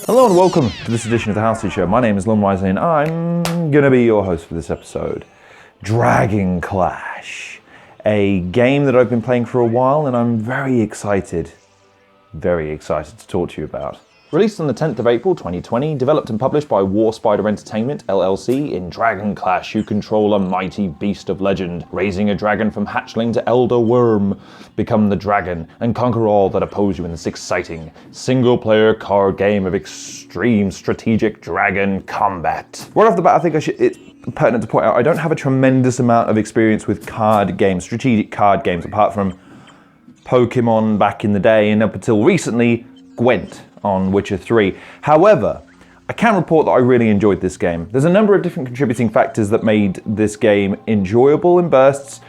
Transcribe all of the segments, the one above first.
Hello and welcome to this edition of the Halcyon Show. My name is Wisely and I'm going to be your host for this episode. DragonClash, a game that I've been playing for a while and I'm very excited to talk to you about. Released on the 10th of April 2020, developed and published by Warspider Entertainment LLC, in DragonClash you control a mighty beast of legend, raising a dragon from hatchling to elder wyrm. Become the dragon and conquer all that oppose you in this exciting single-player card game of extreme strategic dragon combat. Right off the bat, I think it's pertinent to point out I don't have a tremendous amount of experience with card games, strategic card games, apart from Pokemon back in the day and up until recently, Gwent on Witcher 3. However, I can report that I really enjoyed this game. There's a number of different contributing factors that made this game enjoyable in bursts,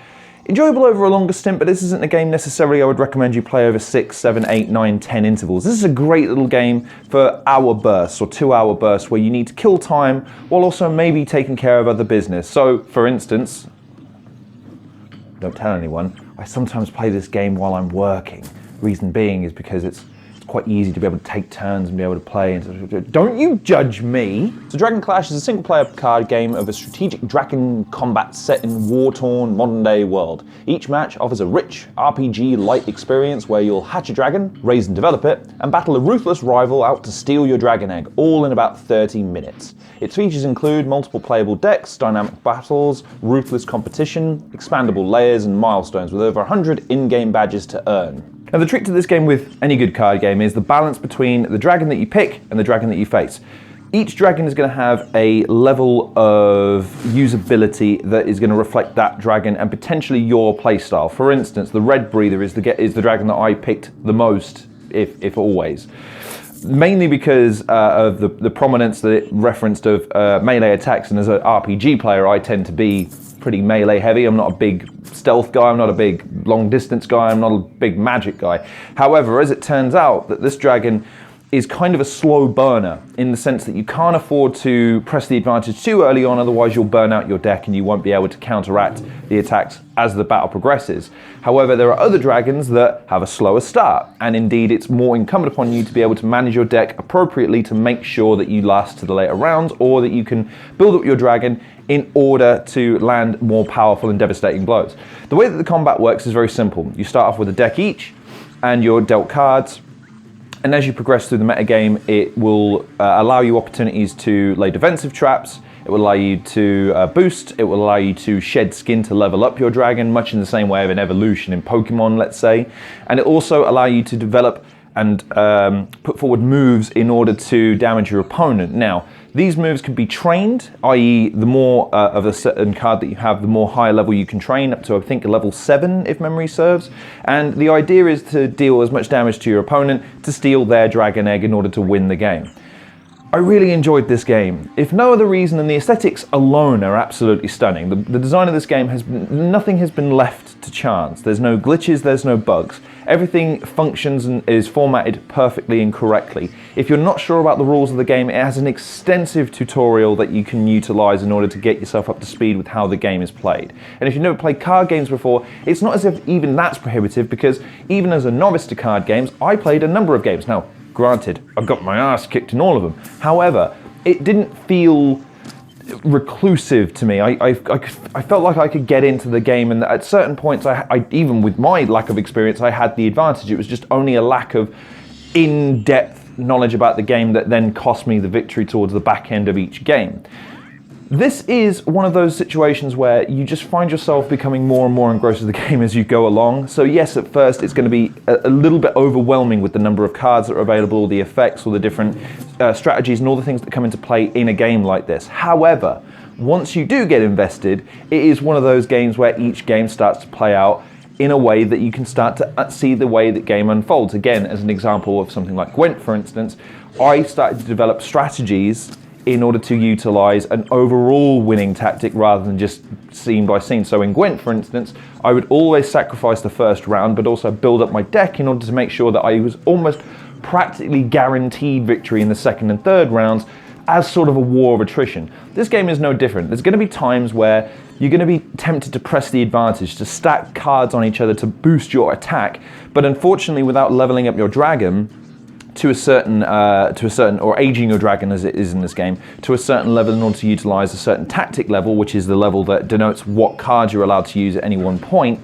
enjoyable over a longer stint, but this isn't a game necessarily I would recommend you play over 6, 7, 8, 9, 10 intervals. This is a great little game for hour bursts or 2-hour bursts where you need to kill time while also maybe taking care of other business. So, for instance, don't tell anyone, I sometimes play this game while I'm working. Reason being is because it's quite easy to be able to take turns and be able to play. And don't you judge me! So DragonClash is a single-player card game of a strategic dragon combat set in war-torn modern-day world. Each match offers a rich RPG-lite experience where you'll hatch a dragon, raise and develop it, and battle a ruthless rival out to steal your dragon egg, all in about 30 minutes. Its features include multiple playable decks, dynamic battles, ruthless competition, expandable layers, and milestones with over 100 in-game badges to earn. Now the trick to this game with any good card game is the balance between the dragon that you pick and the dragon that you face. Each dragon is going to have a level of usability that is going to reflect that dragon and potentially your playstyle. For instance, the red breather is the dragon that I picked the most, if always. Mainly because of the prominence that it referenced of melee attacks, and as an RPG player I tend to be pretty melee heavy. I'm not a big stealth guy, I'm not a big long distance guy, I'm not a big magic guy. However, as it turns out, that this dragon is kind of a slow burner in the sense that you can't afford to press the advantage too early on, otherwise you'll burn out your deck and you won't be able to counteract the attacks as the battle progresses. However, there are other dragons that have a slower start, and indeed it's more incumbent upon you to be able to manage your deck appropriately to make sure that you last to the later rounds, or that you can build up your dragon in order to land more powerful and devastating blows. The way that the combat works is very simple. You start off with a deck each, and you're dealt cards, and as you progress through the metagame, it will allow you opportunities to lay defensive traps, it will allow you to boost, it will allow you to shed skin to level up your dragon, much in the same way of an evolution in Pokemon, let's say, and it also allow you to develop and put forward moves in order to damage your opponent. Now, these moves can be trained, i.e. the more of a certain card that you have, the more higher level you can train, up to I think a level 7 if memory serves. And the idea is to deal as much damage to your opponent to steal their dragon egg in order to win the game. I really enjoyed this game, if no other reason than the aesthetics alone are absolutely stunning. The design of this game nothing has been left to chance. There's no glitches, there's no bugs. Everything functions and is formatted perfectly and correctly. If you're not sure about the rules of the game, it has an extensive tutorial that you can utilize in order to get yourself up to speed with how the game is played. And if you've never played card games before, it's not as if even that's prohibitive, because even as a novice to card games, I played a number of games. Now, granted, I got my ass kicked in all of them. However, it didn't feel reclusive to me. I felt like I could get into the game, and at certain points, I even with my lack of experience, I had the advantage. It was just only a lack of in-depth knowledge about the game that then cost me the victory towards the back end of each game. This is one of those situations where you just find yourself becoming more and more engrossed with the game as you go along. So yes, at first it's going to be a little bit overwhelming with the number of cards that are available, all the effects, all the different strategies and all the things that come into play in a game like this. However, once you do get invested, it is one of those games where each game starts to play out in a way that you can start to see the way the game unfolds. Again, as an example of something like Gwent, for instance, I started to develop strategies in order to utilize an overall winning tactic rather than just scene by scene. So in Gwent, for instance, I would always sacrifice the first round, but also build up my deck in order to make sure that I was almost practically guaranteed victory in the second and third rounds as sort of a war of attrition. This game is no different. There's going to be times where you're going to be tempted to press the advantage, to stack cards on each other to boost your attack, but unfortunately without leveling up your dragon, to a certain, or aging your dragon as it is in this game, to a certain level in order to utilize a certain tactic level, which is the level that denotes what cards you're allowed to use at any one point,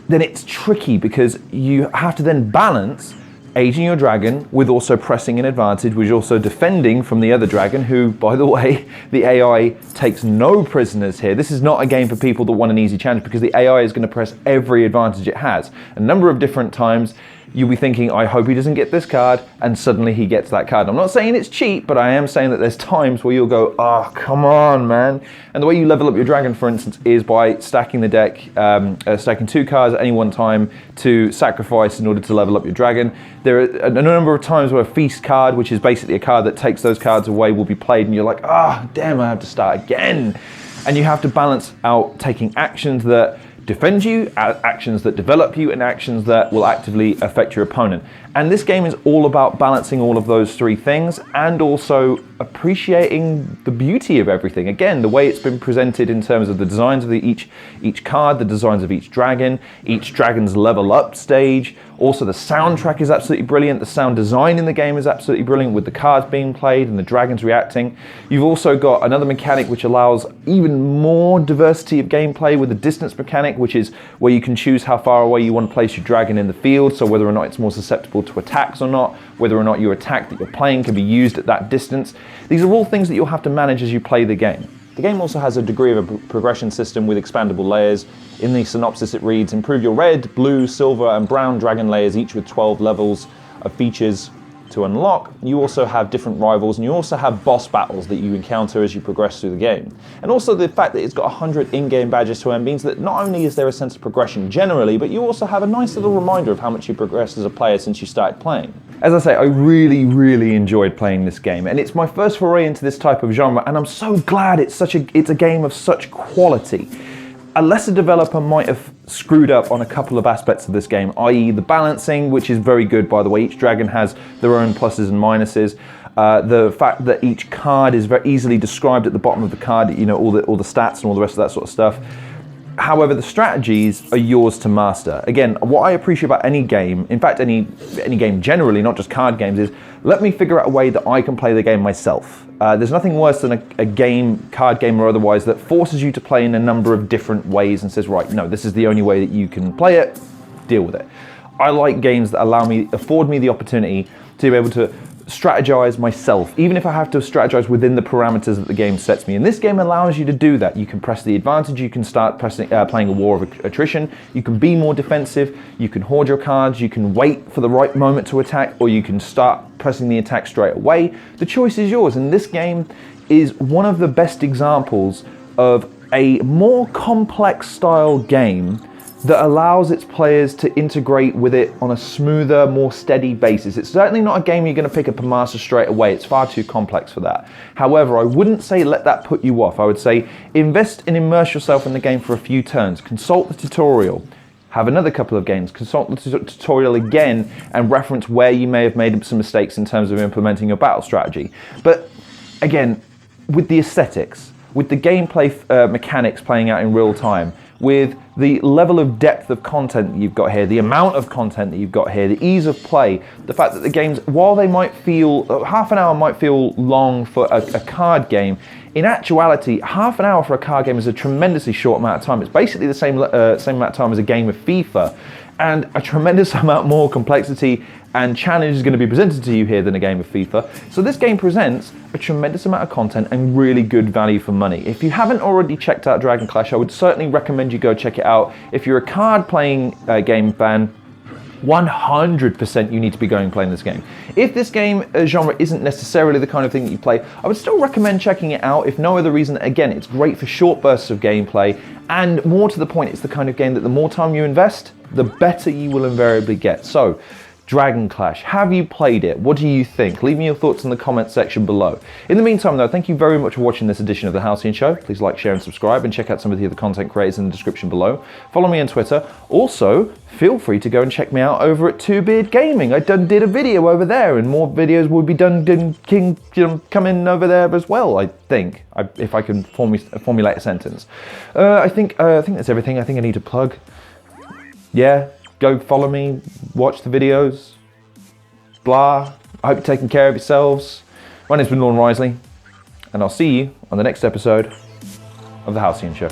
then it's tricky because you have to then balance aging your dragon with also pressing an advantage, which is also defending from the other dragon, who, by the way, the AI takes no prisoners here. This is not a game for people that want an easy challenge because the AI is going to press every advantage it has. A number of different times you'll be thinking, I hope he doesn't get this card, and suddenly he gets that card. I'm not saying it's cheap, but I am saying that there's times where you'll go, oh, come on, man. And the way you level up your dragon, for instance, is by stacking the deck, stacking 2 cards at any one time to sacrifice in order to level up your dragon. There are a number of times where a feast card, which is basically a card that takes those cards away, will be played, and you're like, oh, damn, I have to start again. And you have to balance out taking actions that defend you, actions that develop you, and actions that will actively affect your opponent. And this game is all about balancing all of those 3 things and also appreciating the beauty of everything. Again, the way it's been presented in terms of the designs of each card, the designs of each dragon's level up stage. Also, the soundtrack is absolutely brilliant. The sound design in the game is absolutely brilliant with the cards being played and the dragons reacting. You've also got another mechanic which allows even more diversity of gameplay with the distance mechanic, which is where you can choose how far away you want to place your dragon in the field, so whether or not it's more susceptible to attacks or not, whether or not your attack that you're playing can be used at that distance. These are all things that you'll have to manage as you play the game. The game also has a degree of a progression system with expandable layers. In the synopsis it reads, improve your red, blue, silver and brown dragon layers, each with 12 levels of features to unlock. You also have different rivals, and you also have boss battles that you encounter as you progress through the game. And also the fact that it's got 100 in-game badges to earn means that not only is there a sense of progression generally, but you also have a nice little reminder of how much you progressed as a player since you started playing. As I say, I really enjoyed playing this game, and it's my first foray into this type of genre, and I'm so glad it's a game of such quality. A lesser developer might have screwed up on a couple of aspects of this game, i.e. the balancing, which is very good, by the way. Each dragon has their own pluses and minuses. The fact that each card is very easily described at the bottom of the card, you know, all the stats and all the rest of that sort of stuff. However, the strategies are yours to master. Again, what I appreciate about any game, in fact any game generally, not just card games, is let me figure out a way that I can play the game myself. There's nothing worse than a game, card game or otherwise, that forces you to play in a number of different ways and says, right, no, this is the only way that you can play it, deal with it. I like games that afford me the opportunity to be able to strategize myself, even if I have to strategize within the parameters that the game sets me. And this game allows you to do that. You can press the advantage, you can start playing a war of attrition, you can be more defensive, you can hoard your cards, you can wait for the right moment to attack, or you can start pressing the attack straight away. The choice is yours, and this game is one of the best examples of a more complex style game that allows its players to integrate with it on a smoother, more steady basis. It's certainly not a game you're going to pick up and master straight away. It's far too complex for that. However, I wouldn't say let that put you off. I would say invest and immerse yourself in the game for a few turns. Consult the tutorial. Have another couple of games. Consult the tutorial again and reference where you may have made some mistakes in terms of implementing your battle strategy. But again, with the aesthetics, with the gameplay mechanics playing out in real time, with the level of depth of content that you've got here, the amount of content that you've got here, the ease of play, the fact that the games, while they might feel, half an hour might feel long for a card game, in actuality, half an hour for a card game is a tremendously short amount of time. It's basically the same amount of time as a game of FIFA, and a tremendous amount more complexity and challenge is going to be presented to you here than a game of FIFA. So this game presents a tremendous amount of content and really good value for money. If you haven't already checked out DragonClash, I would certainly recommend you go check it out. If you're a card playing game fan, 100% you need to be going and playing this game. If this game genre isn't necessarily the kind of thing that you play, I would still recommend checking it out, if no other reason. Again, it's great for short bursts of gameplay, and more to the point, it's the kind of game that the more time you invest, the better you will invariably get. So, DragonClash, have you played it? What do you think? Leave me your thoughts in the comment section below. In the meantime though, thank you very much for watching this edition of the Halcyon Show. Please like, share and subscribe, and check out some of the other content creators in the description below. Follow me on Twitter. Also, feel free to go and check me out over at Two Beard Gaming. I did a video over there, and more videos will be done coming over there as well, I think, if I can formulate a sentence. I think that's everything. I think I need to plug. Yeah. Go follow me, watch the videos, blah. I hope you're taking care of yourselves. My name's been Lorne Risley, and I'll see you on the next episode of The Halcyon Show.